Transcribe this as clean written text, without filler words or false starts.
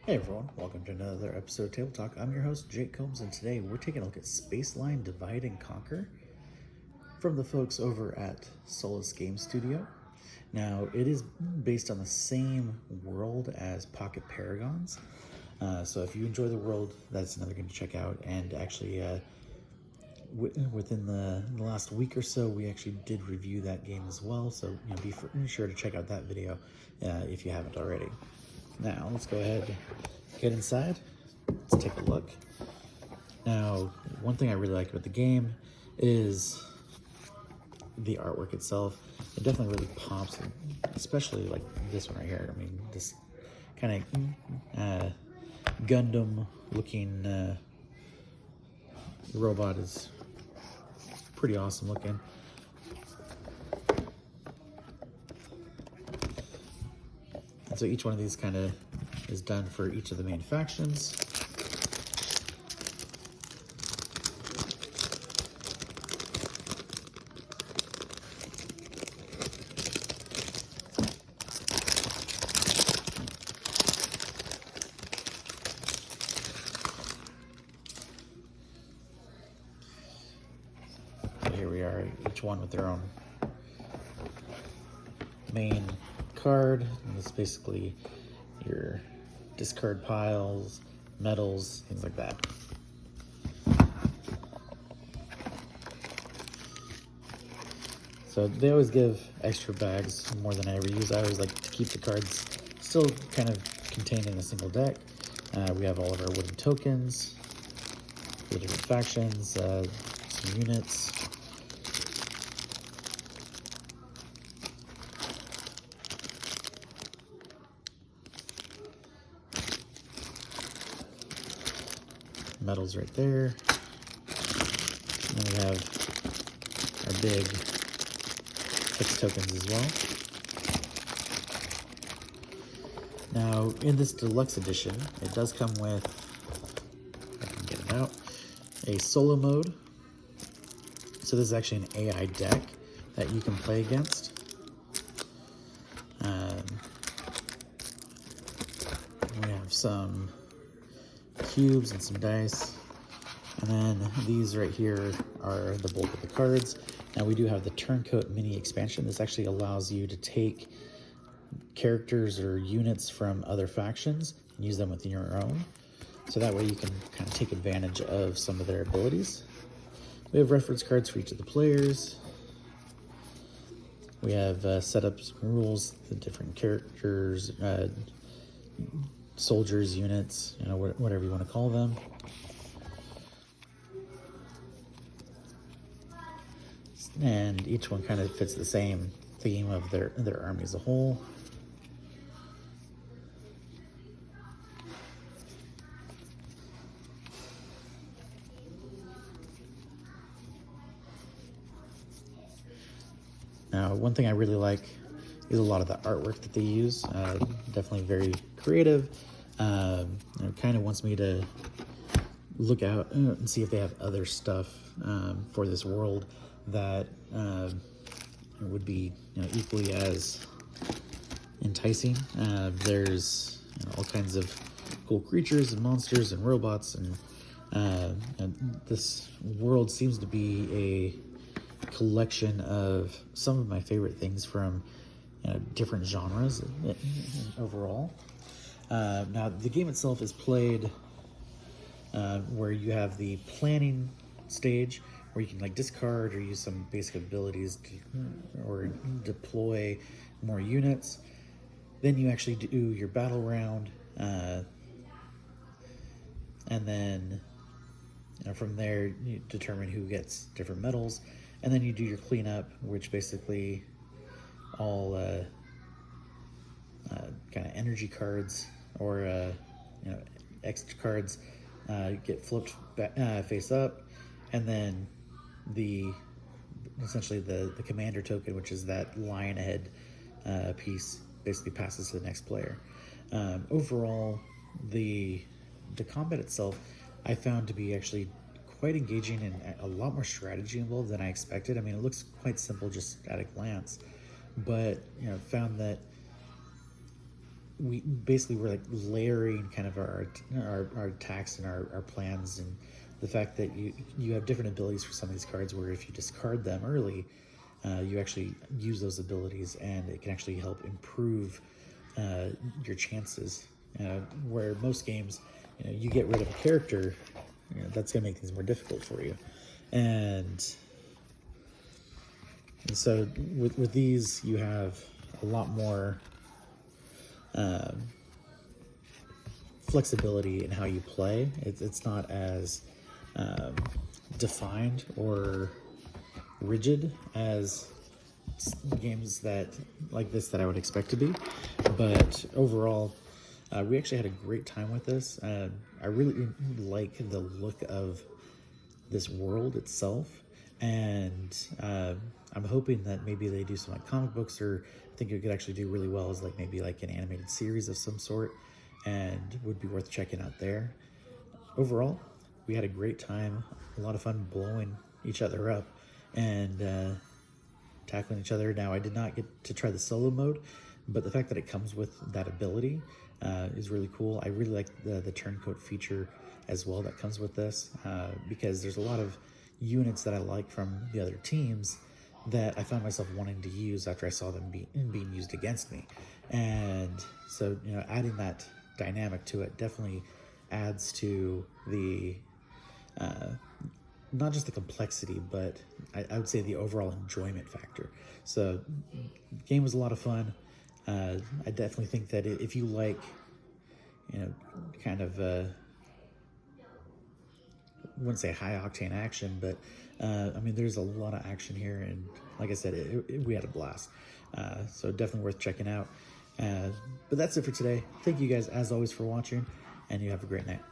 Hey everyone, welcome to another episode of Table Talk. I'm your host, Jake Combs, and today we're taking a look at Spaceline Divide and Conquer from the folks over at Solis Game Studio. Now, it is based on the same world as Pocket Paragons, so if you enjoy the world, that's another game to check out. And actually, within the last week or so, we actually did review that game as well, so be sure to check out that video if you haven't already. Now, let's go ahead and get inside. Let's take a look. Now, one thing I really like about the game is the artwork itself. It definitely really pops, especially like this one right here. I mean, this kind of Gundam-looking robot is pretty awesome looking. So each one of these kind of is done for each of the main factions. So here we are, each one with their own main card, and it's basically your discard piles, medals, things like that. So they always give extra bags more than I ever use. I always like to keep the cards still kind of contained in a single deck. We have all of our wooden tokens for the different factions, some units. Medals right there. And then we have our big text tokens as well. Now, in this deluxe edition, it does come with, if I can get it out, a solo mode. So this is actually an AI deck that you can play against. We have some cubes and some dice, and then these right here are the bulk of the cards. Now we do have the Turncoat mini expansion. This actually allows you to take characters or units from other factions and use them within your own, so that way you can kind of take advantage of some of their abilities. We have reference cards for each of the players. We have setups, rules, the different characters, soldiers, units, whatever you want to call them. And each one kind of fits the same theme of their army as a whole. Now, one thing I really like is a lot of the artwork that they use. Definitely very creative. It kind of wants me to look out and see if they have other stuff for this world that would be equally as enticing. There's all kinds of cool creatures and monsters and robots, and this world seems to be a collection of some of my favorite things from different genres overall. Now, the game itself is played where you have the planning stage, where you can like discard or use some basic abilities or deploy more units. Then you actually do your battle round, and then from there you determine who gets different medals, and then you do your cleanup, which basically all kind of energy cards or X cards get flipped face up, and then essentially the commander token, which is that lion head piece, basically passes to the next player. Overall, the combat itself I found to be actually quite engaging and a lot more strategy involved than I expected. I mean, it looks quite simple just at a glance, but found that we basically were like layering kind of our attacks and our plans, and the fact that you have different abilities for some of these cards where if you discard them early, you actually use those abilities and it can actually help improve your chances. Where most games, you get rid of a character, that's going to make things more difficult for you. And so with these, you have a lot more flexibility in how you play. It's not as defined or rigid as games that like this that I would expect to be. But overall, we actually had a great time with this. I really like the look of this world itself, and I'm hoping that maybe they do some like comic books, or I think it could actually do really well as like maybe like an animated series of some sort, and would be worth checking out there. Overall, we had a great time, a lot of fun blowing each other up and tackling each other. Now, I did not get to try the solo mode, but the fact that it comes with that ability is really cool. I really like the turncoat feature as well that comes with this, because there's a lot of units that I like from the other teams that I found myself wanting to use after I saw them being used against me. And so, adding that dynamic to it definitely adds to the not just the complexity, but I would say the overall enjoyment factor. So the game was a lot of fun. I definitely think that if you like, kind of, I wouldn't say high octane action, but I mean, there's a lot of action here. And like I said, we had a blast. So definitely worth checking out. But that's it for today. Thank you guys, as always, for watching, and you have a great night.